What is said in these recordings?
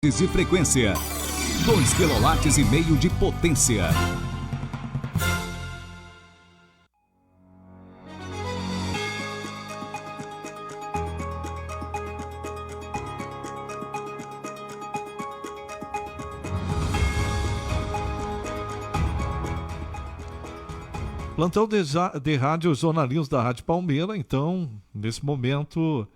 de frequência, 2,5 kW de potência. Plantão de rádio jornalismo da Rádio Palmeira. Então, nesse momento,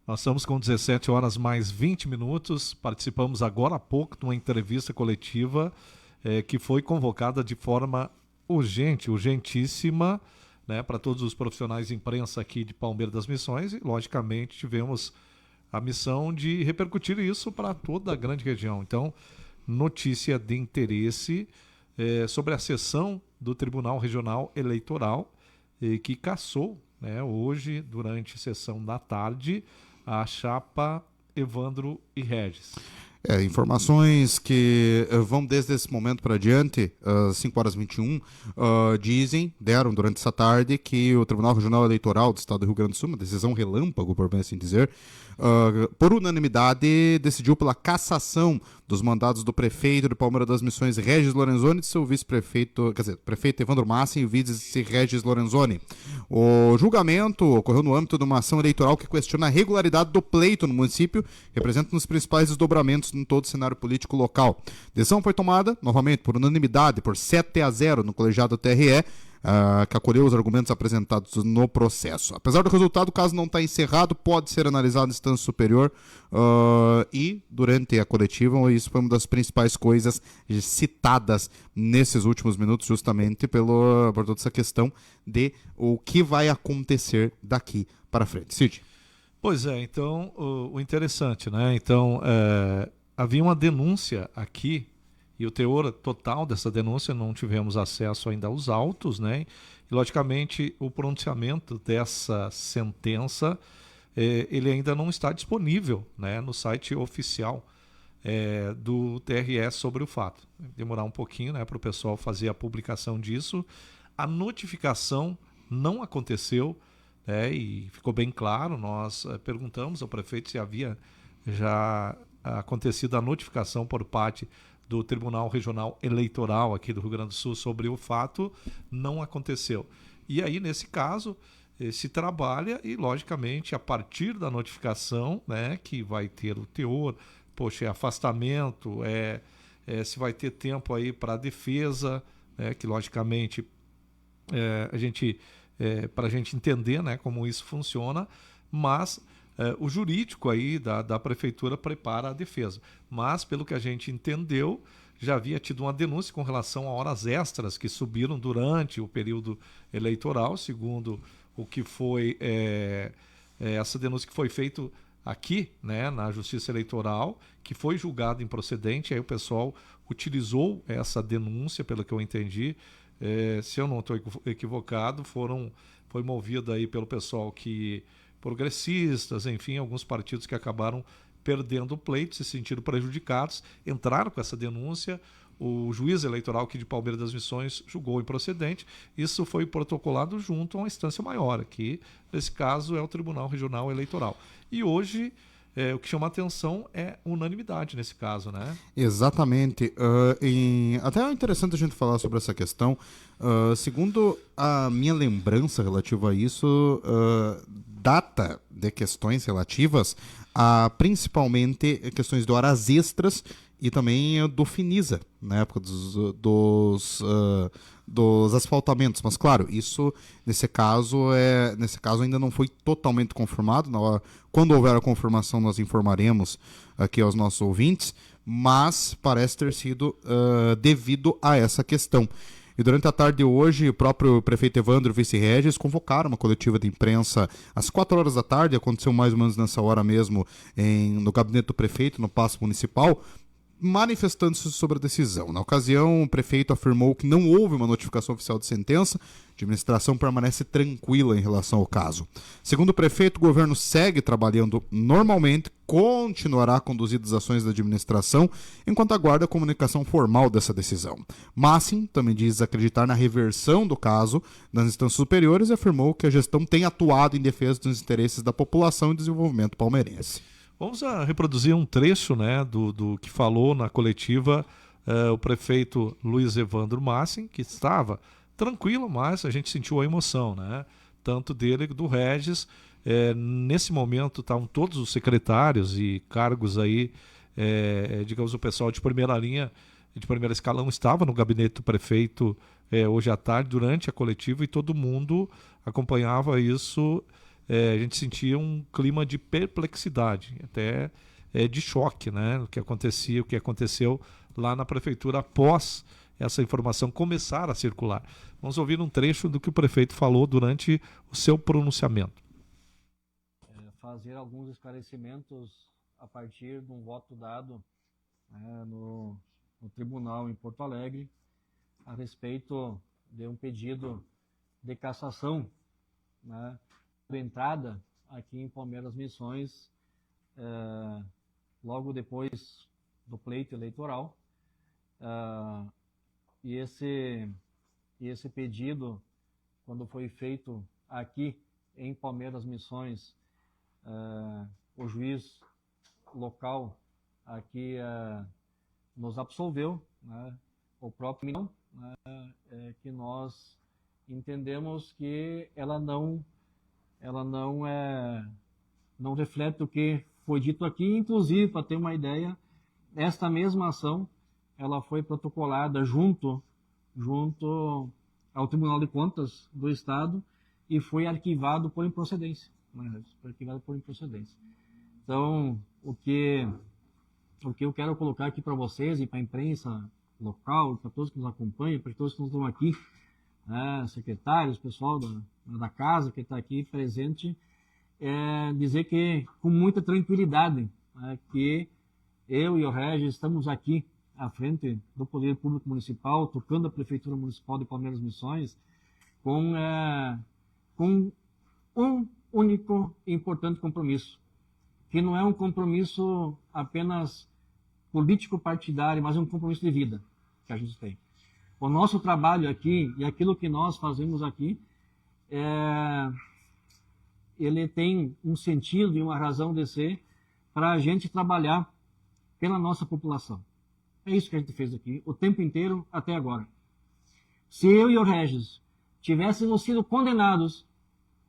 nós estamos com 17 horas mais 20 minutos. Participamos agora há pouco de uma entrevista coletiva que foi convocada de forma urgentíssima, né, para todos os profissionais de imprensa aqui de Palmeira das Missões. E, logicamente, tivemos a missão de repercutir isso para toda a grande região. Então, notícia de interesse sobre a sessão do Tribunal Regional Eleitoral, que cassou, né, hoje, durante a sessão da tarde, a chapa Evandro e Regis. Informações que vão desde esse momento para adiante, 5h21, deram durante essa tarde que o Tribunal Regional Eleitoral do Estado do Rio Grande do Sul, uma decisão relâmpago, por bem assim dizer, por unanimidade, decidiu pela cassação dos mandados do prefeito de Palmeira das Missões, Regis Lorenzoni, e de seu vice-prefeito, prefeito Evandro Massin e o vice Regis Lorenzoni. O julgamento ocorreu no âmbito de uma ação eleitoral que questiona a regularidade do pleito no município, representa um dos principais desdobramentos em todo o cenário político local. A decisão foi tomada, novamente, por unanimidade, por 7-0 no colegiado TRE, que acolheu os argumentos apresentados no processo. Apesar do resultado, o caso não está encerrado, pode ser analisado em instância superior, e durante a coletiva isso foi uma das principais coisas citadas nesses últimos minutos, justamente por toda essa questão de o que vai acontecer daqui para frente. Cid? Pois é, então, o interessante, né? Então, havia uma denúncia aqui, e o teor total dessa denúncia, não tivemos acesso ainda aos autos, né? E, logicamente, o pronunciamento dessa sentença, ele ainda não está disponível, né, no site oficial do TRE sobre o fato. Vai demorar um pouquinho, né, para o pessoal fazer a publicação disso. A notificação não aconteceu, né, e ficou bem claro. Nós perguntamos ao prefeito se havia já acontecido a notificação por parte do Tribunal Regional Eleitoral aqui do Rio Grande do Sul sobre o fato. Não aconteceu. E aí, nesse caso, se trabalha e, logicamente, a partir da notificação, né, que vai ter o teor, afastamento, se vai ter tempo aí para a defesa, né, que, logicamente, para a gente entender, né, como isso funciona, mas o jurídico aí da prefeitura prepara a defesa. Mas, pelo que a gente entendeu, já havia tido uma denúncia com relação a horas extras que subiram durante o período eleitoral, segundo o que foi essa denúncia que foi feita aqui, né, na Justiça Eleitoral, que foi julgado improcedente. Aí o pessoal utilizou essa denúncia, pelo que eu entendi, se eu não estou equivocado, foi movido aí pelo pessoal que progressistas, enfim, alguns partidos que acabaram perdendo o pleito, se sentiram prejudicados, entraram com essa denúncia. O juiz eleitoral aqui de Palmeira das Missões julgou improcedente. Isso foi protocolado junto a uma instância maior, que nesse caso é o Tribunal Regional Eleitoral. E hoje o que chama a atenção é unanimidade nesse caso, né? Exatamente. Até é interessante a gente falar sobre essa questão. Segundo a minha lembrança relativa a isso, data de questões relativas a principalmente questões de horas extras e também do Finisa, na época dos asfaltamentos. Mas, claro, isso, nesse caso ainda não foi totalmente confirmado. Quando houver a confirmação, nós informaremos aqui aos nossos ouvintes, mas parece ter sido devido a essa questão. E durante a tarde de hoje, o próprio prefeito Evandro e o vice Regis convocaram uma coletiva de imprensa às 4 horas da tarde, aconteceu mais ou menos nessa hora mesmo no gabinete do prefeito, no Paço Municipal, manifestando-se sobre a decisão. Na ocasião, o prefeito afirmou que não houve uma notificação oficial de sentença, a administração permanece tranquila em relação ao caso. Segundo o prefeito, o governo segue trabalhando normalmente, continuará a conduzir as ações da administração, enquanto aguarda a comunicação formal dessa decisão. Massin também diz acreditar na reversão do caso nas instâncias superiores e afirmou que a gestão tem atuado em defesa dos interesses da população e desenvolvimento palmeirense. Vamos reproduzir um trecho, né, do que falou na coletiva o prefeito Luiz Evandro Massin, que estava tranquilo, mas a gente sentiu a emoção, né? Tanto dele do Regis. Nesse momento estavam todos os secretários e cargos aí, digamos, o pessoal de primeira linha, de primeiro escalão, estava no gabinete do prefeito hoje à tarde, durante a coletiva, e todo mundo acompanhava isso. A gente sentia um clima de perplexidade, até de choque, né? O que acontecia, o que aconteceu lá na prefeitura após essa informação começar a circular. Vamos ouvir um trecho do que o prefeito falou durante o seu pronunciamento. Fazer alguns esclarecimentos a partir de um voto dado no tribunal em Porto Alegre a respeito de um pedido de cassação, né, de entrada aqui em Palmeiras Missões, logo depois do pleito eleitoral. E esse pedido, quando foi feito aqui em Palmeiras Missões, o juiz local aqui nos absolveu, né, o próprio não, que nós entendemos que ela não reflete o que foi dito aqui. Inclusive, para ter uma ideia, esta mesma ação ela foi protocolada junto ao Tribunal de Contas do Estado e foi arquivado por improcedência. Então, o que eu quero colocar aqui para vocês e para a imprensa local, para todos que nos acompanham, para todos que estão aqui, secretários, pessoal da casa que está aqui presente, dizer que com muita tranquilidade que eu e o Regis estamos aqui à frente do Poder Público Municipal, tocando a Prefeitura Municipal de Palmeiras Missões, com um único e importante compromisso, que não é um compromisso apenas político-partidário, mas é um compromisso de vida que a gente tem. O nosso trabalho aqui e aquilo que nós fazemos aqui, ele tem um sentido e uma razão de ser para a gente trabalhar pela nossa população. É isso que a gente fez aqui, o tempo inteiro até agora. Se eu e o Regis tivéssemos sido condenados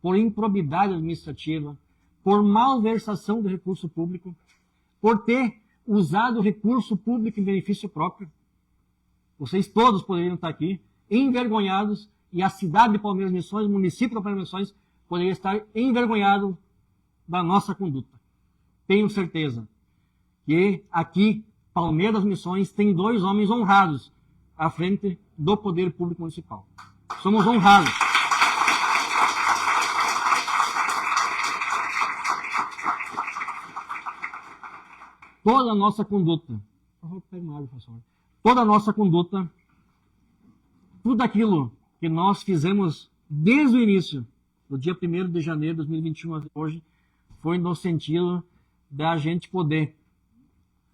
por improbidade administrativa, por malversação do recurso público, por ter usado o recurso público em benefício próprio, vocês todos poderiam estar aqui envergonhados e a cidade de Palmeiras Missões, o município de Palmeiras Missões, poderia estar envergonhado da nossa conduta. Tenho certeza que aqui Palmeiras Missões tem 2 homens honrados à frente do Poder Público Municipal. Somos honrados. Toda a nossa conduta, toda a nossa conduta, tudo aquilo que nós fizemos desde o início, do dia 1º de janeiro de 2021 até hoje, foi no sentido da gente poder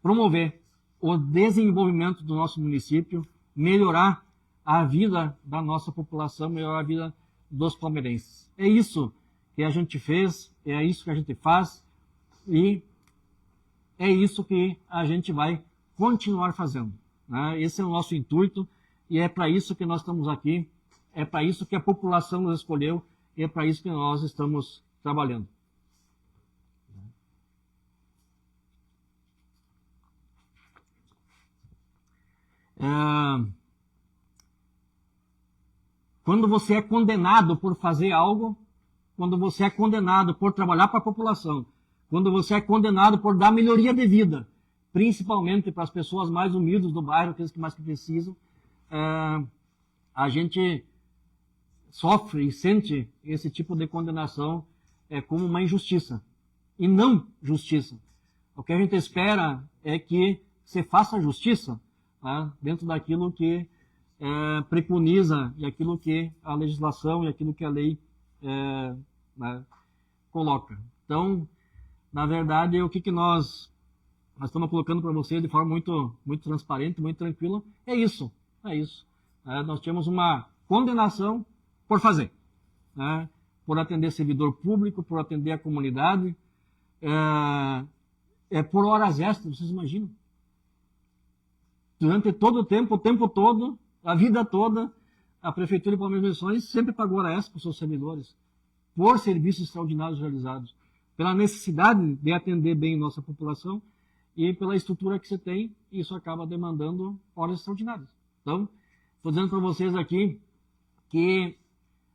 promover o desenvolvimento do nosso município, melhorar a vida da nossa população, melhorar a vida dos palmeirenses. É isso que a gente fez, é isso que a gente faz e é isso que a gente vai continuar fazendo, né? Esse é o nosso intuito e é para isso que nós estamos aqui, é para isso que a população nos escolheu e é para isso que nós estamos trabalhando. Quando você é condenado por fazer algo, quando você é condenado por trabalhar para a população, quando você é condenado por dar melhoria de vida, principalmente para as pessoas mais humildes do bairro, aqueles que mais precisam, a gente sofre e sente esse tipo de condenação como uma injustiça, e não justiça. O que a gente espera é que se faça justiça, né, dentro daquilo que preconiza e aquilo que a legislação e aquilo que a lei né, coloca. Então, na verdade, o que nós estamos colocando para vocês de forma muito, muito transparente, muito tranquila, é isso. Nós temos uma condenação por fazer, né, por atender servidor público, por atender a comunidade, por horas extras, vocês imaginam? Durante todo o tempo todo, a vida toda, a Prefeitura de Palmeiras Missões sempre pagou hora extra para os seus servidores, por serviços extraordinários realizados, pela necessidade de atender bem nossa população e pela estrutura que você tem, isso acaba demandando horas extraordinárias. Então, estou dizendo para vocês aqui que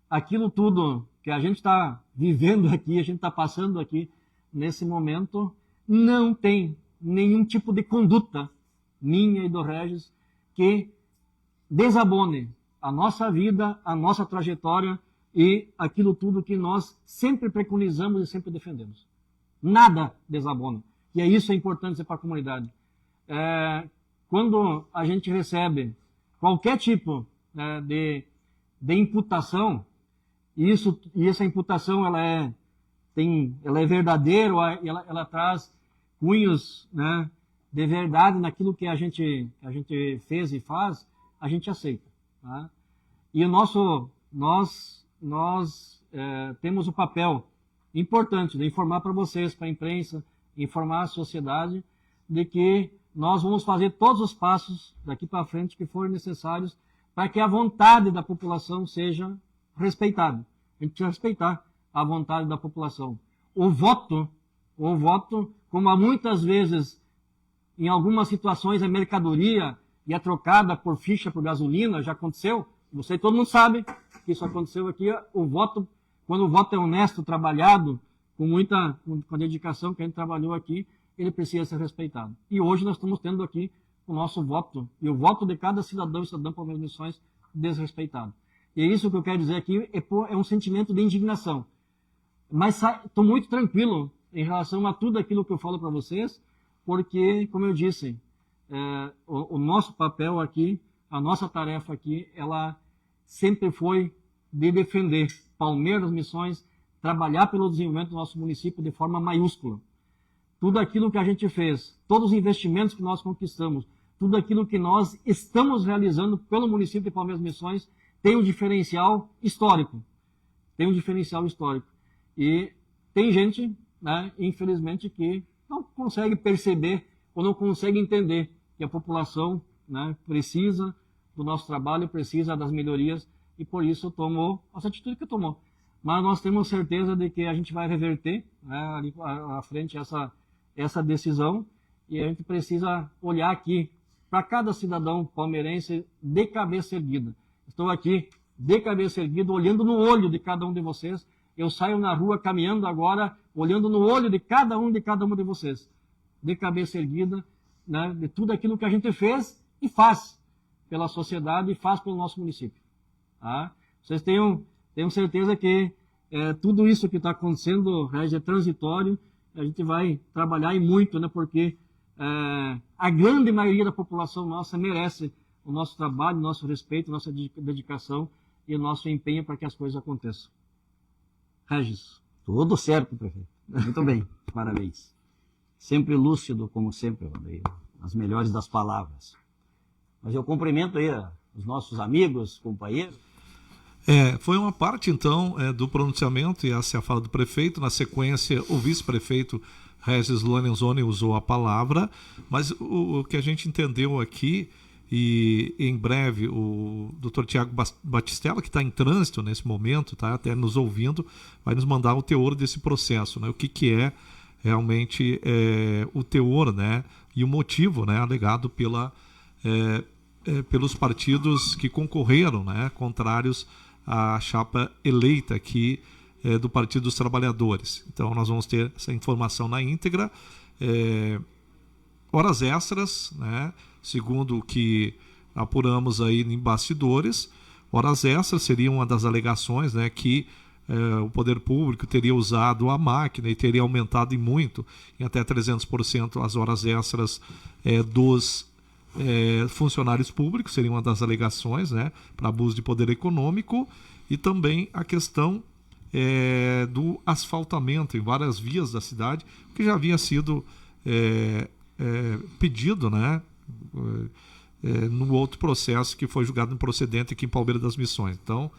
aquilo tudo que a gente está vivendo aqui, a gente está passando aqui nesse momento, não tem nenhum tipo de conduta minha e do Regis que desabone a nossa vida, a nossa trajetória e aquilo tudo que nós sempre preconizamos e sempre defendemos. Nada desabona. E isso é importante para a comunidade. Quando a gente recebe qualquer tipo de imputação, e essa imputação ela é verdadeira, ela traz cunhos, né, de verdade naquilo que a gente fez e faz, a gente aceita. Tá? E nós temos o papel importante de informar para vocês, para a imprensa, informar a sociedade de que nós vamos fazer todos os passos daqui para frente que forem necessários para que a vontade da população seja respeitada. A gente precisa respeitar a vontade da população. O voto, como há muitas vezes, em algumas situações, é mercadoria e é trocada por ficha, por gasolina, já aconteceu. Todo mundo sabe que isso aconteceu aqui. O voto, quando o voto é honesto, trabalhado, com a dedicação que a gente trabalhou aqui, ele precisa ser respeitado. E hoje nós estamos tendo aqui o nosso voto, e o voto de cada cidadão e cidadã Palmeiras Missões desrespeitado. E é isso que eu quero dizer aqui, é um sentimento de indignação. Mas estou muito tranquilo em relação a tudo aquilo que eu falo para vocês, porque, como eu disse, o nosso papel aqui, a nossa tarefa aqui, ela sempre foi de defender Palmeiras Missões, trabalhar pelo desenvolvimento do nosso município de forma maiúscula. Tudo aquilo que a gente fez, todos os investimentos que nós conquistamos, tudo aquilo que nós estamos realizando pelo município de Palmeiras Missões tem um diferencial histórico. E tem gente, né, infelizmente, que não consegue perceber ou não consegue entender que a população, né, precisa do nosso trabalho, precisa das melhorias e por isso tomou essa atitude que tomou. Mas nós temos certeza de que a gente vai reverter, né, ali à frente essa decisão e a gente precisa olhar aqui para cada cidadão palmeirense de cabeça erguida. Estou aqui de cabeça erguida, olhando no olho de cada um de vocês. Eu saio na rua caminhando agora, olhando no olho de cada uma de vocês, de cabeça erguida, né, de tudo aquilo que a gente fez e faz pela sociedade e faz pelo nosso município. Tá? Vocês tenham certeza que tudo isso que está acontecendo, Regis, é transitório. A gente vai trabalhar e muito, né, porque a grande maioria da população nossa merece o nosso trabalho, o nosso respeito, a nossa dedicação e o nosso empenho para que as coisas aconteçam. Regis. Tudo certo, prefeito. Muito bem, parabéns. Sempre lúcido, como sempre, as melhores das palavras. Mas eu cumprimento aí os nossos amigos, companheiros. Foi uma parte, então, do pronunciamento, e essa é a fala do prefeito. Na sequência, o vice-prefeito Regis Lorenzoni usou a palavra, mas o que a gente entendeu aqui, e em breve o Dr. Tiago Batistella, que está em trânsito nesse momento, tá até nos ouvindo, vai nos mandar o teor desse processo, né? O que é realmente o teor, né? E o motivo, né, alegado pelos partidos que concorreram, né, contrários à chapa eleita aqui do Partido dos Trabalhadores. Então nós vamos ter essa informação na íntegra. Horas extras, né, segundo o que apuramos aí em bastidores, horas extras seria uma das alegações, né, que o poder público teria usado a máquina e teria aumentado em muito, em até 300% as horas extras dos funcionários públicos, seria uma das alegações, né, para abuso de poder econômico, e também a questão do asfaltamento em várias vias da cidade, que já havia sido pedido, né, no outro processo que foi julgado improcedente aqui em Palmeiras das Missões. Então,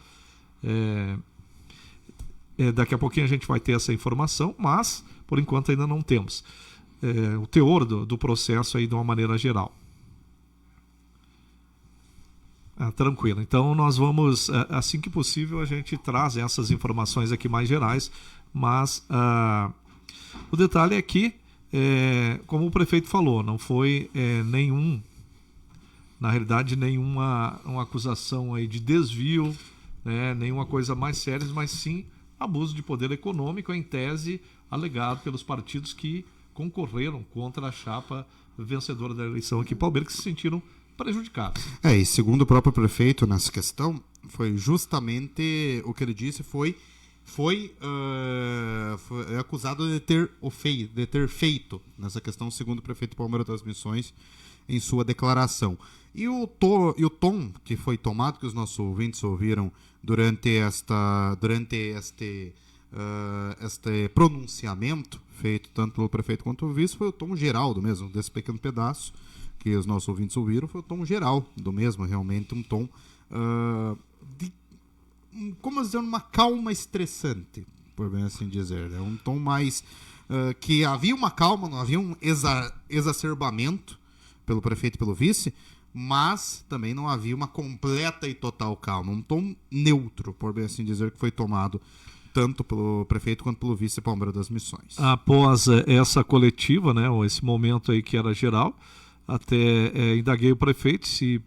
daqui a pouquinho a gente vai ter essa informação, mas por enquanto ainda não temos. o teor do processo aí de uma maneira geral. Tranquilo. Então nós vamos, assim que possível, a gente traz essas informações aqui mais gerais, mas o detalhe é que, como o prefeito falou, não foi na realidade, nenhuma uma acusação aí de desvio, né, nenhuma coisa mais séria, mas sim abuso de poder econômico, em tese alegado pelos partidos que concorreram contra a chapa vencedora da eleição aqui em Palmeira, que se sentiram prejudicados. E segundo o próprio prefeito nessa questão, foi justamente o que ele disse, foi acusado de ter feito nessa questão, segundo o prefeito Palmeira das Missões, em sua declaração. E o tom que foi tomado, que os nossos ouvintes ouviram durante este pronunciamento feito tanto pelo prefeito quanto pelo vice, foi o tom geral do mesmo, desse pequeno pedaço que os nossos ouvintes ouviram, foi o tom geral do mesmo, realmente um tom como dizer, uma calma estressante, por bem assim dizer. É um tom mais que havia uma calma, não havia um exacerbamento pelo prefeito e pelo vice, mas também não havia uma completa e total calma. Um tom neutro, por bem assim dizer, que foi tomado tanto pelo prefeito quanto pelo vice Palmeira das Missões. Após essa coletiva, né, ou esse momento aí que era geral, até indaguei o prefeito se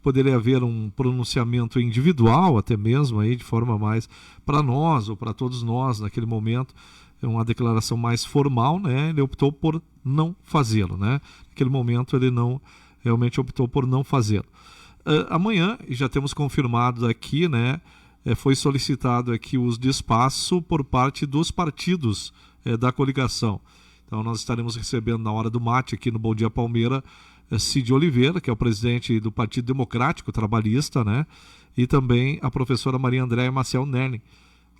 poderia haver um pronunciamento individual, até mesmo aí de forma mais para nós ou para todos nós naquele momento, uma declaração mais formal, né? Ele optou por não fazê-lo, né? Naquele momento ele não realmente optou por não fazê-lo. Amanhã, e já temos confirmado aqui, né? Foi solicitado aqui o uso de espaço por parte dos partidos da coligação. Então nós estaremos recebendo na hora do mate aqui no Bom Dia Palmeira Cid Oliveira, que é o presidente do Partido Democrático Trabalhista, né? E também a professora Maria Andréia Maciel Nerling,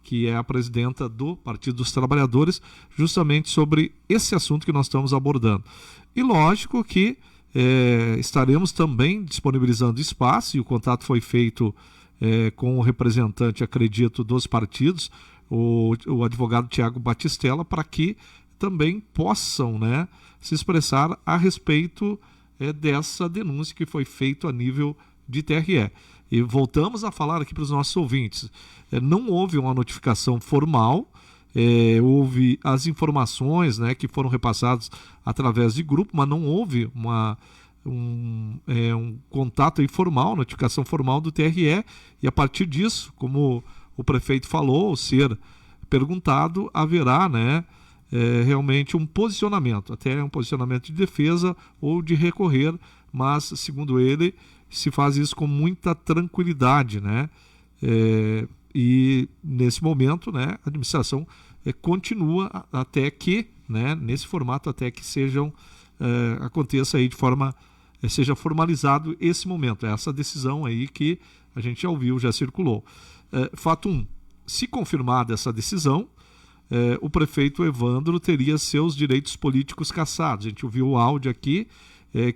que é a presidenta do Partido dos Trabalhadores, justamente sobre esse assunto que nós estamos abordando. E lógico que estaremos também disponibilizando espaço, e o contato foi feito com o representante, acredito, dos partidos, o advogado Tiago Batistella, para que também possam, né, se expressar a respeito dessa denúncia que foi feita a nível de TRE. E voltamos a falar aqui para os nossos ouvintes, não houve uma notificação formal, houve as informações, né, que foram repassadas através de grupo, mas não houve um contato informal, notificação formal do TRE, e a partir disso, como o prefeito falou, ser perguntado, haverá, né, realmente um posicionamento, até um posicionamento de defesa ou de recorrer, mas, segundo ele, se faz isso com muita tranquilidade, né? E nesse momento, né, a administração continua até que, né, nesse formato, até que aconteça aí de forma, seja formalizado esse momento, essa decisão aí que a gente já ouviu, já circulou. Fato 1, se confirmada essa decisão, o prefeito Evandro teria seus direitos políticos cassados. A gente ouviu o áudio aqui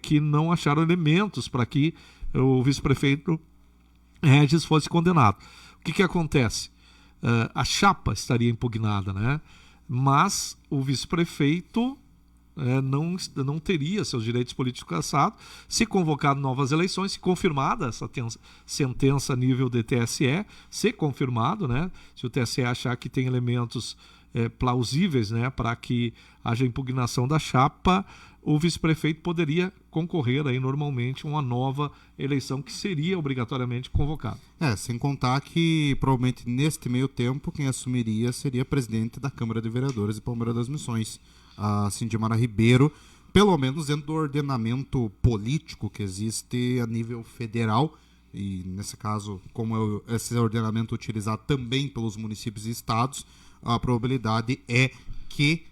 que não acharam elementos para que o vice-prefeito Regis fosse condenado. O que acontece? A chapa estaria impugnada, né? Mas o vice-prefeito não teria seus direitos políticos cassados se convocado novas eleições, se confirmada essa sentença a nível de TSE, se confirmado, né? Se o TSE achar que tem elementos plausíveis, né, para que haja impugnação da chapa, o vice-prefeito poderia concorrer aí normalmente a uma nova eleição que seria obrigatoriamente convocada. Sem contar que provavelmente neste meio tempo quem assumiria seria a presidente da Câmara de Vereadores de Palmeira das Missões, a Cindimara Ribeiro, pelo menos dentro do ordenamento político que existe a nível federal, e nesse caso, como esse ordenamento utilizado também pelos municípios e estados, a probabilidade é que,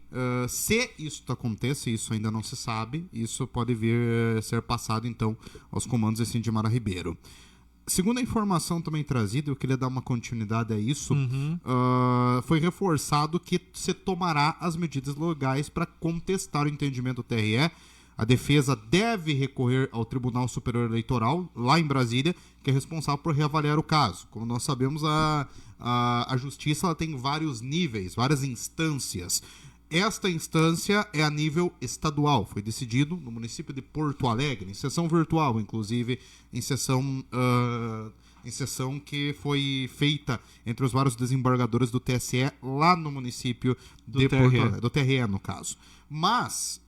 se isso aconteça, isso ainda não se sabe, isso pode vir ser passado, então, aos comandos de Cindimara Ribeiro. Segundo a informação também trazida, eu queria dar uma continuidade a isso, foi reforçado que se tomará as medidas legais para contestar o entendimento do TRE. A defesa deve recorrer ao Tribunal Superior Eleitoral, lá em Brasília, que é responsável por reavaliar o caso. Como nós sabemos, a justiça ela tem vários níveis, várias instâncias. Esta instância é a nível estadual. Foi decidido no município de Porto Alegre, em sessão virtual, inclusive, em sessão que foi feita entre os vários desembargadores do TSE lá no município de Porto Alegre, do TRE, no caso. Mas,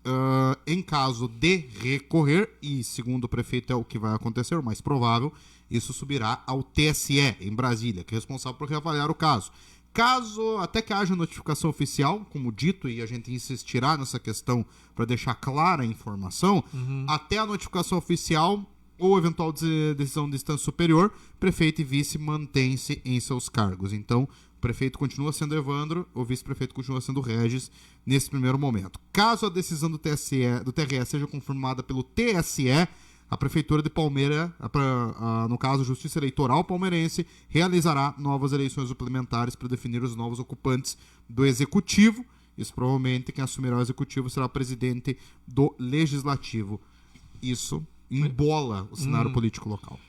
em caso de recorrer, e segundo o prefeito é o que vai acontecer, o mais provável, isso subirá ao TSE, em Brasília, que é responsável por reavaliar o caso. Caso até que haja notificação oficial, como dito, e a gente insistirá nessa questão para deixar clara a informação, até a notificação oficial ou eventual decisão de instância superior, prefeito e vice mantêm-se em seus cargos. Então, o prefeito continua sendo Evandro, o vice-prefeito continua sendo Regis nesse primeiro momento. Caso a decisão do TRE seja confirmada pelo TSE, a Prefeitura de Palmeira, no caso a Justiça Eleitoral Palmeirense, realizará novas eleições suplementares para definir os novos ocupantes do Executivo. Isso provavelmente quem assumirá o Executivo será o presidente do Legislativo. Isso embola o cenário político local.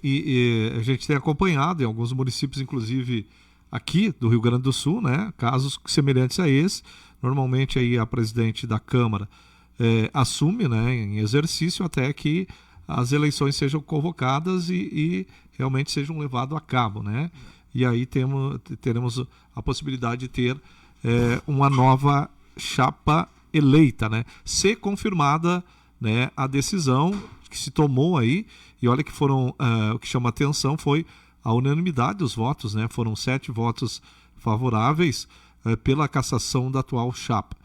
E a gente tem acompanhado em alguns municípios, inclusive aqui do Rio Grande do Sul, né, casos semelhantes a esse. Normalmente aí a presidente da Câmara assume, né, em exercício até que as eleições sejam convocadas e realmente sejam levadas a cabo, né? E aí teremos a possibilidade de ter uma nova chapa eleita, né? Se confirmada, né, a decisão que se tomou aí, e olha que foram, o que chama atenção foi a unanimidade dos votos, né? Foram 7 votos favoráveis pela cassação da atual chapa.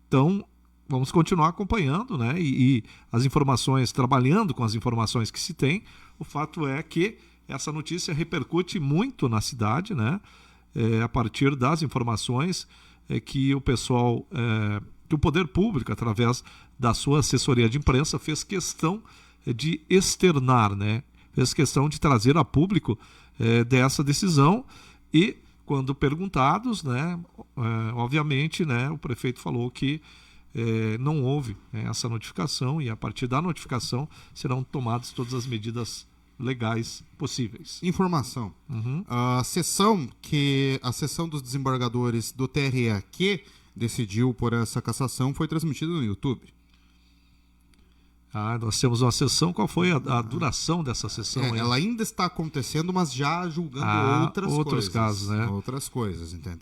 Então, vamos continuar acompanhando, né? E as informações, trabalhando com as informações que se tem. O fato é que essa notícia repercute muito na cidade, né? A partir das informações que o pessoal, que o poder público, através da sua assessoria de imprensa, fez questão de externar, né? Fez questão de trazer a público dessa decisão e, quando perguntados, né? Obviamente, né? O prefeito falou que não houve essa notificação e a partir da notificação serão tomadas todas as medidas legais possíveis. Informação. A sessão dos desembargadores do TRE que decidiu por essa cassação foi transmitida no YouTube. Nós temos uma sessão. Qual foi a duração dessa sessão? Ela ainda está acontecendo, mas já julgando outros casos, né? Outras coisas, entende?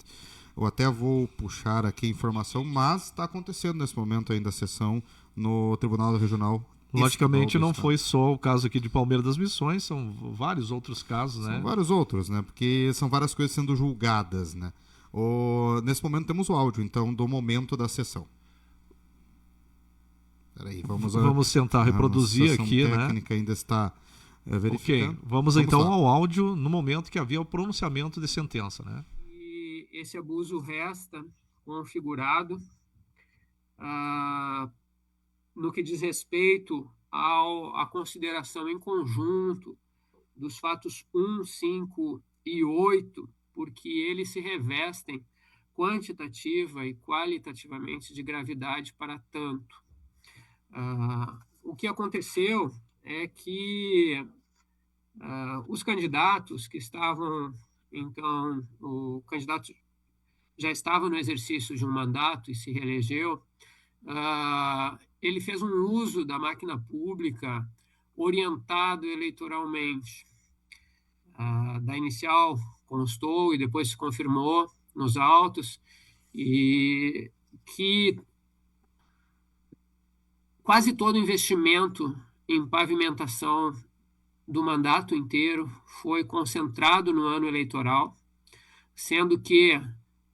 Eu até vou puxar aqui a informação, mas está acontecendo nesse momento ainda a sessão no Tribunal Regional. Logicamente não foi só o caso aqui de Palmeira das Missões, são vários outros casos, né? São vários outros, né? Porque são várias coisas sendo julgadas, né? Nesse momento temos o áudio, então, do momento da sessão. Peraí, vamos tentar reproduzir aqui, né? A técnica ainda está verificando. Ok, vamos então lá ao áudio no momento que havia o pronunciamento de sentença, né? Esse abuso resta configurado no que diz respeito à consideração em conjunto dos fatos 1, 5 e 8, porque eles se revestem quantitativa e qualitativamente de gravidade para tanto. O que aconteceu é que os candidatos que estavam, então, o candidato já estava no exercício de um mandato e se reelegeu, ele fez um uso da máquina pública orientado eleitoralmente. Da inicial constou e depois se confirmou nos autos e que quase todo o investimento em pavimentação do mandato inteiro foi concentrado no ano eleitoral, sendo que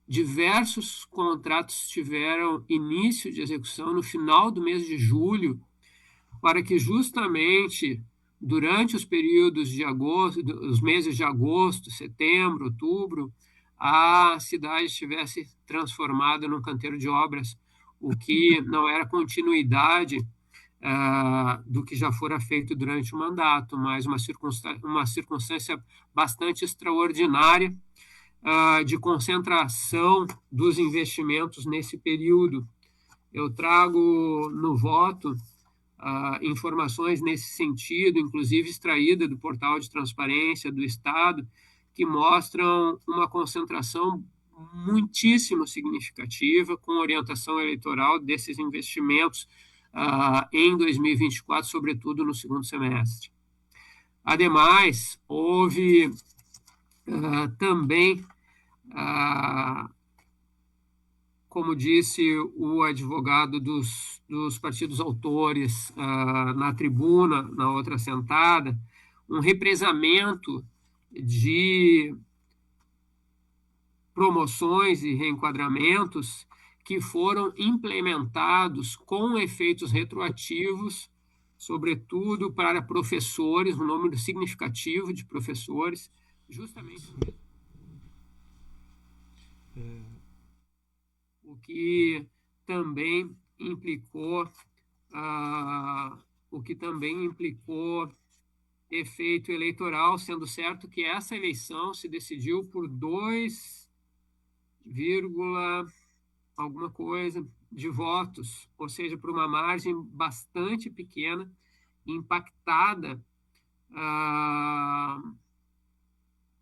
diversos contratos tiveram início de execução no final do mês de julho, para que justamente durante os períodos de agosto, os meses de agosto, setembro, outubro, a cidade estivesse transformada num canteiro de obras, o que não era continuidade do que já fora feito durante o mandato, mas uma circunstância bastante extraordinária de concentração dos investimentos nesse período. Eu trago no voto informações nesse sentido, inclusive extraída do portal de transparência do Estado, que mostram uma concentração muitíssimo significativa com orientação eleitoral desses investimentos em 2024, sobretudo no segundo semestre. Ademais, houve também, como disse o advogado dos partidos autores na tribuna, na outra sentada, um represamento de promoções e reenquadramentos que foram implementados com efeitos retroativos, sobretudo para professores, um número significativo de professores, justamente o que também implicou efeito eleitoral, sendo certo que essa eleição se decidiu por 2, alguma coisa de votos, ou seja, por uma margem bastante pequena, impactada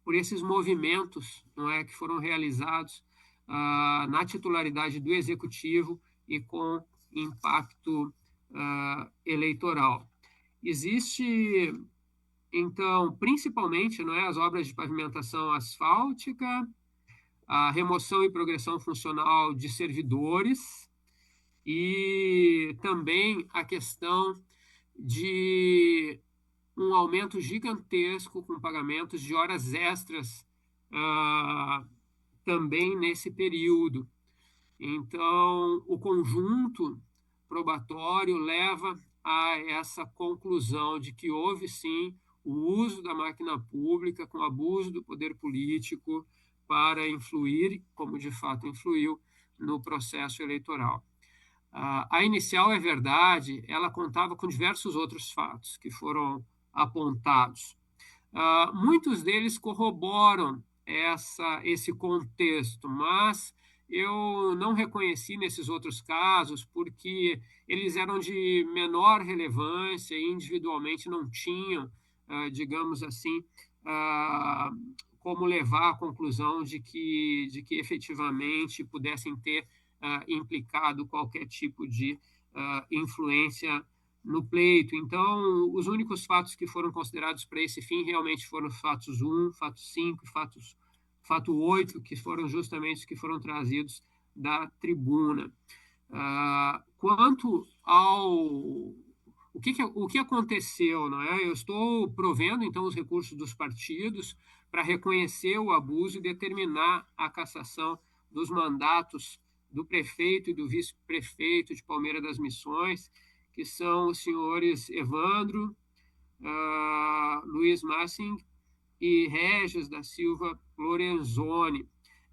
por esses movimentos, não é, que foram realizados na titularidade do Executivo e com impacto eleitoral. Existe, então, principalmente, não é, as obras de pavimentação asfáltica, a remoção e progressão funcional de servidores e também a questão de um aumento gigantesco com pagamentos de horas extras também nesse período. Então, o conjunto probatório leva a essa conclusão de que houve, sim, o uso da máquina pública com abuso do poder político para influir, como de fato influiu, no processo eleitoral. A inicial, é verdade, ela contava com diversos outros fatos que foram apontados. Muitos deles corroboram esse contexto, mas eu não reconheci nesses outros casos porque eles eram de menor relevância e individualmente não tinham, digamos assim, como levar à conclusão de que efetivamente pudessem ter implicado qualquer tipo de influência no pleito. Então, os únicos fatos que foram considerados para esse fim realmente foram fatos 1, fato 5 e fato 8, que foram justamente os que foram trazidos da tribuna. Quanto ao o que aconteceu, não é? Eu estou provendo, então, os recursos dos partidos para reconhecer o abuso e determinar a cassação dos mandatos do prefeito e do vice-prefeito de Palmeira das Missões, que são os senhores Evandro, Luiz Massing e Regis da Silva Lorenzoni.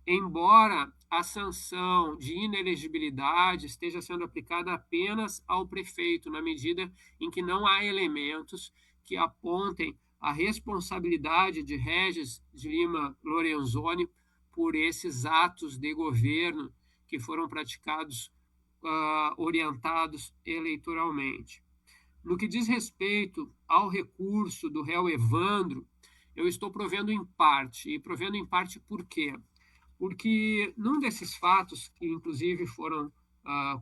Embora a sanção de inelegibilidade esteja sendo aplicada apenas ao prefeito, na medida em que não há elementos que apontem a responsabilidade de Regis de Lima Lorenzoni por esses atos de governo que foram praticados, orientados eleitoralmente. No que diz respeito ao recurso do réu Evandro, eu estou provendo em parte. E provendo em parte por quê? Porque num desses fatos, que inclusive foram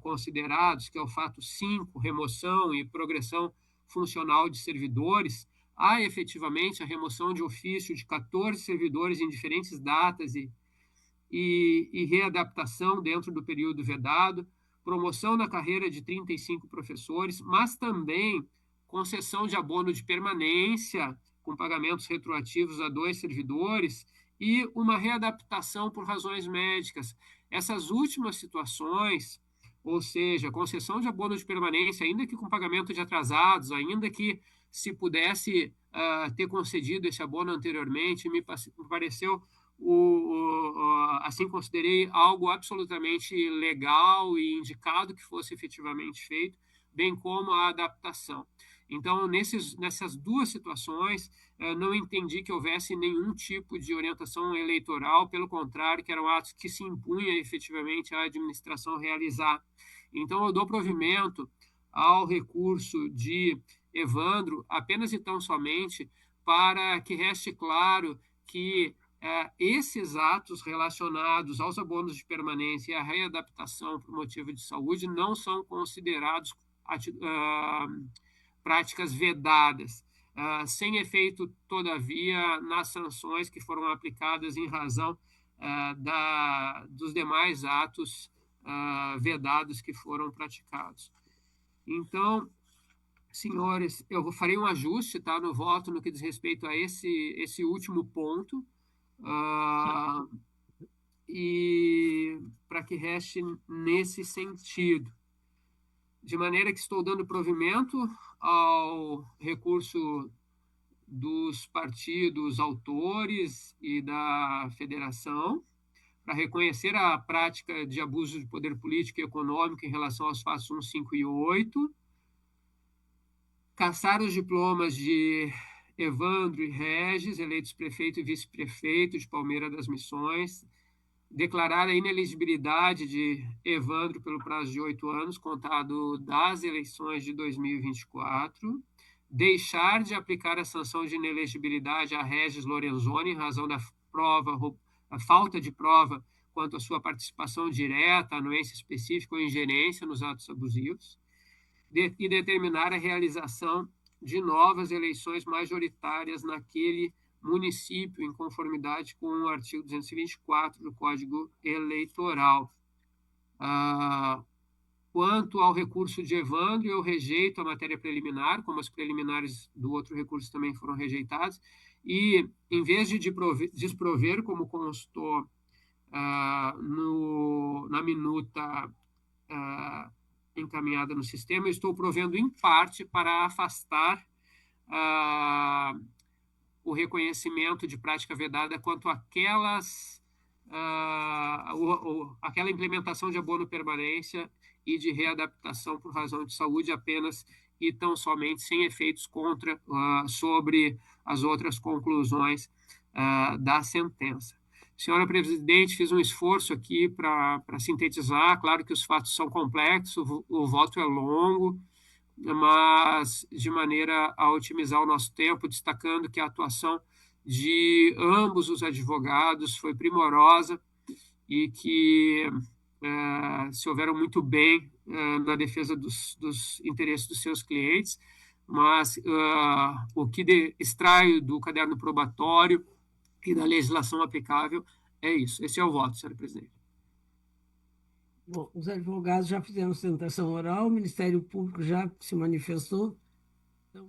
considerados, que é o fato 5, remoção e progressão funcional de servidores, há efetivamente a remoção de ofício de 14 servidores em diferentes datas e readaptação dentro do período vedado, promoção na carreira de 35 professores, mas também concessão de abono de permanência com pagamentos retroativos a 2 servidores e uma readaptação por razões médicas. Essas últimas situações, ou seja, concessão de abono de permanência, ainda que com pagamento de atrasados, ainda que se pudesse ter concedido esse abono anteriormente, me pareceu, assim considerei algo absolutamente legal e indicado que fosse efetivamente feito, bem como a adaptação. Então, nessas duas situações, não entendi que houvesse nenhum tipo de orientação eleitoral, pelo contrário, que eram atos que se impunha efetivamente à administração realizar. Então, eu dou provimento ao recurso de Evandro apenas e tão somente para que reste claro que esses atos relacionados aos abonos de permanência e à readaptação por motivo de saúde não são considerados práticas vedadas, sem efeito, todavia, nas sanções que foram aplicadas em razão dos demais atos vedados que foram praticados. Então, senhores, eu farei um ajuste, tá, no voto no que diz respeito a esse último ponto, e para que reste nesse sentido. De maneira que estou dando provimento ao recurso dos partidos autores e da federação para reconhecer a prática de abuso de poder político e econômico em relação aos fatos 1, 5 e 8, cassar os diplomas de Evandro e Regis, eleitos prefeito e vice-prefeito de Palmeira das Missões, declarar a inelegibilidade de Evandro pelo prazo de 8 anos, contado das eleições de 2024, deixar de aplicar a sanção de inelegibilidade a Regis Lorenzoni em razão da a falta de prova quanto à sua participação direta, anuência específica ou ingerência nos atos abusivos, e determinar a realização de novas eleições majoritárias naquele município, em conformidade com o artigo 224 do Código Eleitoral. Quanto ao recurso de Evandro, eu rejeito a matéria preliminar, como as preliminares do outro recurso também foram rejeitadas, e, em vez de desprover, como constou na minuta encaminhada no sistema, eu estou provendo em parte para afastar o reconhecimento de prática vedada quanto àquela implementação de abono permanência e de readaptação por razão de saúde apenas e tão somente, sem efeitos sobre as outras conclusões da sentença. Senhora Presidente, fiz um esforço aqui para sintetizar. Claro que os fatos são complexos, o voto é longo, mas de maneira a otimizar o nosso tempo, destacando que a atuação de ambos os advogados foi primorosa e que se houveram muito bem na defesa dos interesses dos seus clientes, mas o que extraio do caderno probatório e da legislação aplicável é isso. Esse é o voto, senhora Presidente. Bom, os advogados já fizeram sustentação oral, o Ministério Público já se manifestou. Então...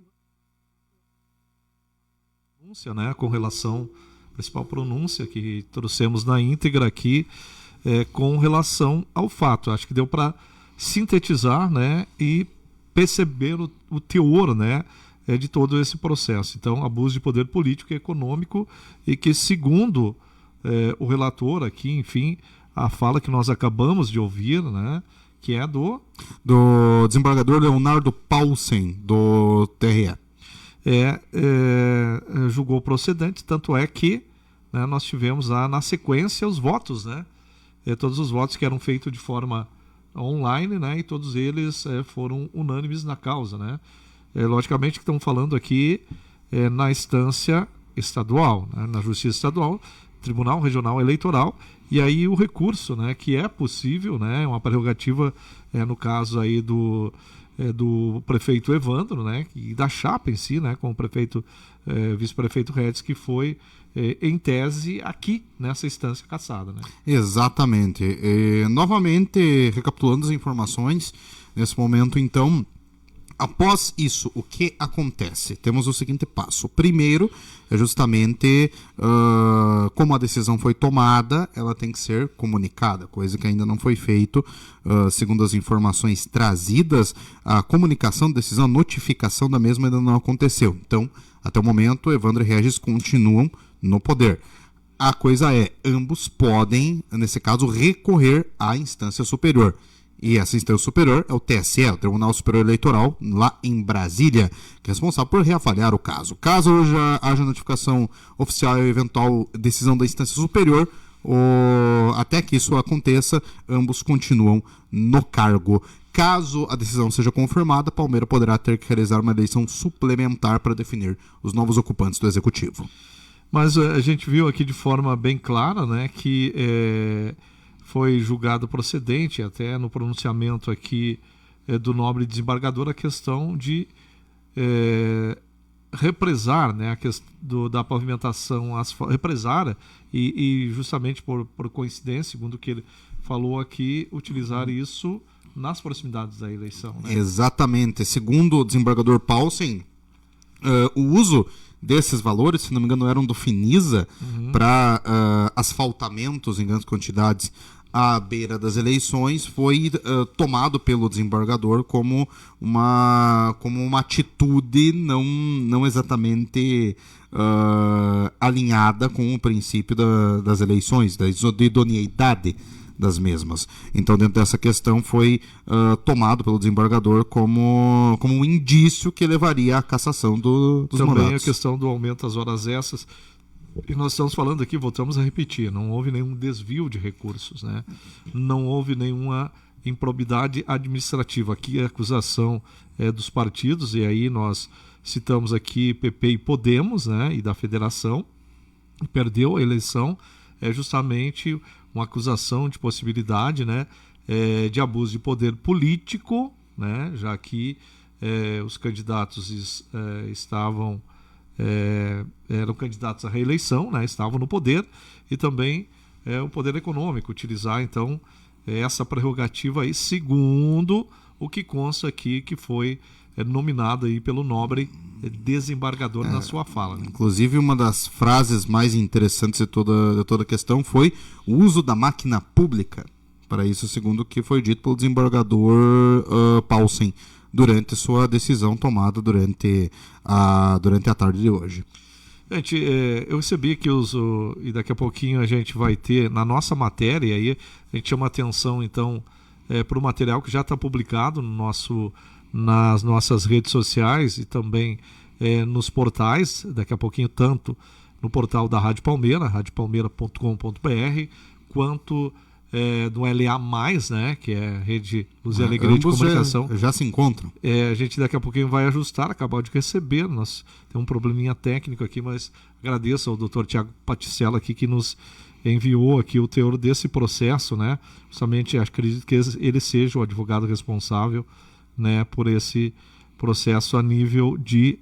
Pronúncia, né, com relação à principal pronúncia que trouxemos na íntegra aqui, com relação ao fato. Acho que deu para sintetizar, né, e perceber o teor, né, de todo esse processo. Então, abuso de poder político e econômico, e que, segundo o relator aqui, enfim, a fala que nós acabamos de ouvir, né, que é do desembargador Leonardo Paulsen, do TRE. Julgou procedente, tanto é que, né, nós tivemos lá na sequência os votos, né, todos os votos que eram feitos de forma online, né, e todos eles foram unânimes na causa, né. Logicamente que estamos falando aqui na instância estadual, né, na Justiça Estadual, Tribunal Regional Eleitoral, e aí o recurso, né, que é possível, né, uma prerrogativa, no caso aí do prefeito Evandro, né, e da chapa em si, né, com o prefeito, vice-prefeito Regis, que foi em tese aqui nessa instância cassada, né? Exatamente. Novamente, recapitulando as informações, nesse momento, então, após isso, o que acontece? Temos o seguinte passo. Primeiro, é justamente como a decisão foi tomada, ela tem que ser comunicada, coisa que ainda não foi feito. Segundo as informações trazidas, a comunicação da decisão, a notificação da mesma ainda não aconteceu. Então, até o momento, Evandro e Regis continuam no poder. A coisa é, ambos podem, nesse caso, recorrer à instância superior. E essa instância superior é o TSE, o Tribunal Superior Eleitoral, lá em Brasília, que é responsável por reavaliar o caso. Caso haja notificação oficial e eventual decisão da instância superior, até que isso aconteça, ambos continuam no cargo. Caso a decisão seja confirmada, Palmeira poderá ter que realizar uma eleição suplementar para definir os novos ocupantes do Executivo. Mas a gente viu aqui de forma bem clara, né, que foi julgado procedente, até no pronunciamento aqui do nobre desembargador, a questão de represar, né, a questão da pavimentação represar e justamente por coincidência, segundo o que ele falou aqui, utilizar isso nas proximidades da eleição. Né? Exatamente. Segundo o desembargador Paulsen, o uso desses valores, se não me engano, eram do Finisa para asfaltamentos em grandes quantidades à beira das eleições, foi tomado pelo desembargador como uma atitude não exatamente alinhada com o princípio das eleições, da idoneidade das mesmas. Então, dentro dessa questão, foi tomado pelo desembargador como um indício que levaria à cassação dos Também mandatos. a questão do aumento das horas extras. E nós estamos falando aqui, voltamos a repetir, não houve nenhum desvio de recursos, né? Não houve nenhuma improbidade administrativa. Aqui a acusação é dos partidos, e aí nós citamos aqui PP e Podemos, né? E da federação, perdeu a eleição, é justamente uma acusação de possibilidade, né, de abuso de poder político, né, já que os candidatos eram candidatos à reeleição, né, estavam no poder, e também o poder econômico, utilizar então essa prerrogativa aí, segundo o que consta aqui, que foi nominado aí pelo nobre desembargador na sua fala. Né? Inclusive, uma das frases mais interessantes de toda a questão foi o uso da máquina pública. Para isso, segundo o que foi dito pelo desembargador Paulsen durante sua decisão tomada durante a tarde de hoje. Gente, eu recebi aqui e daqui a pouquinho a gente vai ter na nossa matéria, aí a gente chama atenção então para o material que já está publicado nas nossas redes sociais e também nos portais, daqui a pouquinho tanto no portal da Rádio Palmeira, radiopalmeira.com.br, quanto do LA+, né, que é a Rede Luz e Alegria de Comunicação. Já se encontram. A gente daqui a pouquinho vai ajustar, acabou de receber, nós temos um probleminha técnico aqui, mas agradeço ao Dr. Tiago Paticella aqui que nos enviou aqui o teor desse processo, né, justamente acredito que ele seja o advogado responsável, né, por esse processo a nível de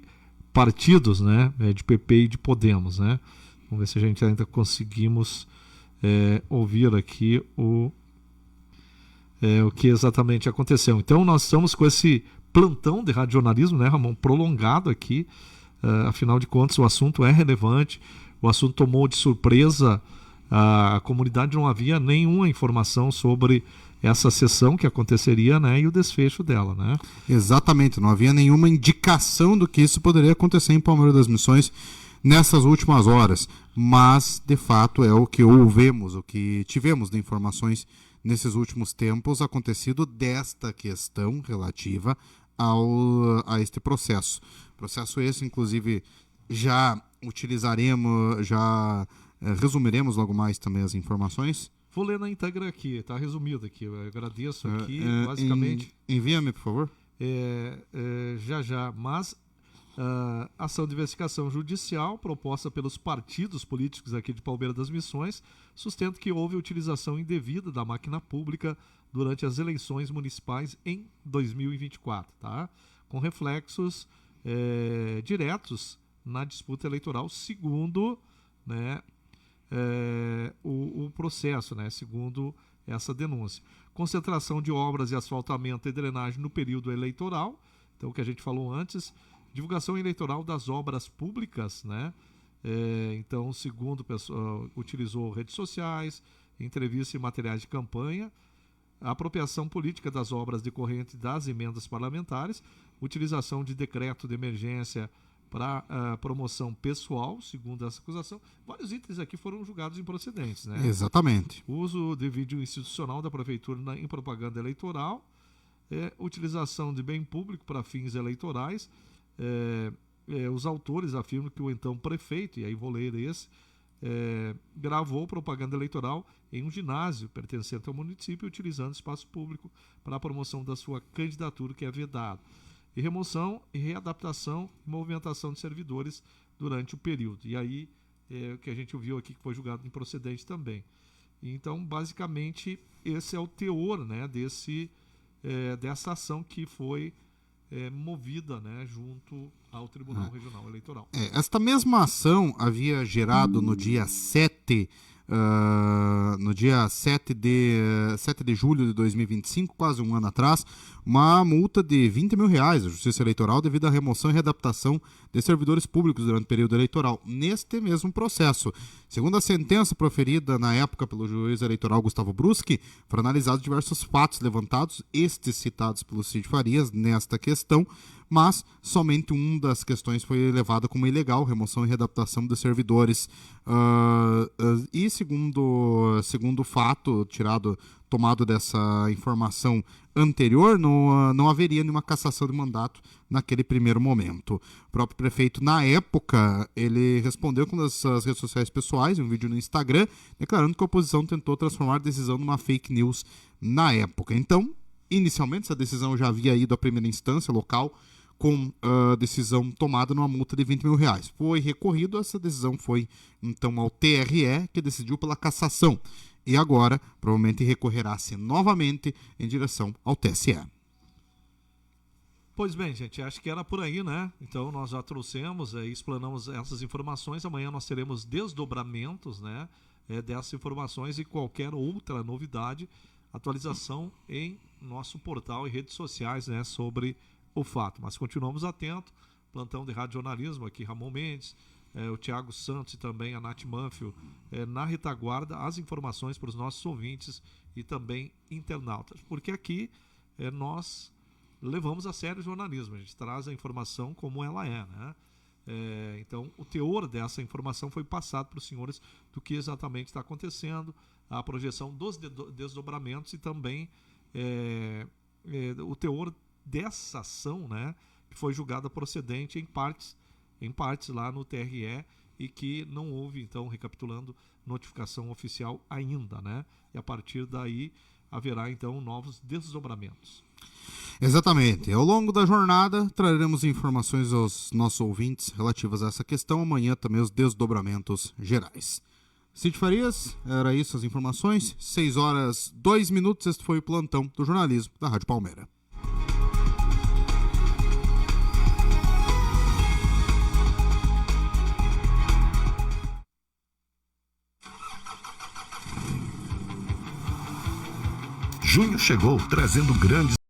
partidos, né, de PP e de Podemos, né. Vamos ver se a gente ainda conseguimos ouvir aqui o que exatamente aconteceu. Então nós estamos com esse plantão de radiojornalismo, né, Ramon, prolongado aqui, afinal de contas o assunto é relevante, o assunto tomou de surpresa a comunidade, não havia nenhuma informação sobre essa sessão que aconteceria, né, e o desfecho dela, né? Exatamente, não havia nenhuma indicação do que isso poderia acontecer em Palmeiras das Missões nessas últimas horas, mas de fato é o que ouvemos, o que tivemos de informações nesses últimos tempos acontecido desta questão relativa a este processo. Processo esse, inclusive, já resumiremos logo mais também as informações. Vou ler na íntegra aqui, está resumido aqui. Eu agradeço aqui, basicamente. Envia-me, por favor. Já. Mas ação de investigação judicial proposta pelos partidos políticos aqui de Palmeiras das Missões sustenta que houve utilização indevida da máquina pública durante as eleições municipais em 2024, tá? Com reflexos diretos na disputa eleitoral, segundo, né, o processo, né, segundo essa denúncia. Concentração de obras de asfaltamento e drenagem no período eleitoral, então o que a gente falou antes, divulgação eleitoral das obras públicas, né? Então, segundo utilizou redes sociais, entrevistas e materiais de campanha, a apropriação política das obras decorrentes das emendas parlamentares, utilização de decreto de emergência para promoção pessoal, segundo essa acusação. Vários itens aqui foram julgados improcedentes, né? Exatamente. Uso de vídeo institucional da prefeitura em propaganda eleitoral, utilização de bem público para fins eleitorais. Os autores afirmam que o então prefeito, e aí vou ler esse, gravou propaganda eleitoral em um ginásio pertencente ao município, utilizando espaço público para a promoção da sua candidatura, que é vedado. E remoção e readaptação e movimentação de servidores durante o período. E aí que a gente viu aqui que foi julgado improcedente também. Então, basicamente, esse é o teor, né, dessa ação que foi movida, né, junto ao Tribunal Regional Eleitoral. Esta mesma ação havia gerado no dia 7 de julho de 2025, quase um ano atrás, uma multa de R$20 mil à Justiça Eleitoral devido à remoção e readaptação de servidores públicos durante o período eleitoral, neste mesmo processo. Segundo a sentença proferida na época pelo juiz eleitoral Gustavo Bruschi, foram analisados diversos fatos levantados, estes citados pelo Cid Farias nesta questão, mas somente uma das questões foi levada como ilegal, remoção e readaptação de servidores. E segundo o fato tomado dessa informação anterior, não haveria nenhuma cassação de mandato naquele primeiro momento. O próprio prefeito, na época, ele respondeu com as redes sociais pessoais, em um vídeo no Instagram, declarando que a oposição tentou transformar a decisão numa fake news na época. Então, inicialmente, essa decisão já havia ido à primeira instância local, com a decisão tomada numa multa de R$20 mil. Foi recorrido, essa decisão foi então ao TRE, que decidiu pela cassação. E agora, provavelmente, recorrerá-se novamente em direção ao TSE. Pois bem, gente, acho que era por aí, né? Então nós já trouxemos e explanamos essas informações. Amanhã nós teremos desdobramentos, né, dessas informações e qualquer outra novidade, atualização em nosso portal e redes sociais, né, sobre o fato. Mas continuamos atentos. Plantão de Rádio Jornalismo aqui, Ramon Mendes, o Thiago Santos e também a Nath Manfio na retaguarda, as informações para os nossos ouvintes e também internautas. Porque aqui nós levamos a sério o jornalismo, a gente traz a informação como ela é, né? Então, o teor dessa informação foi passado para os senhores do que exatamente está acontecendo, a projeção dos desdobramentos e também o teor dessa ação, né, que foi julgada procedente em partes lá no TRE e que não houve, então, recapitulando, notificação oficial ainda, né? E a partir daí haverá, então, novos desdobramentos. Exatamente. Ao longo da jornada, traremos informações aos nossos ouvintes relativas a essa questão. Amanhã também os desdobramentos gerais. Cid Farias, era isso as informações. 6h02. Este foi o plantão do jornalismo da Rádio Palmeira. Junho chegou trazendo grandes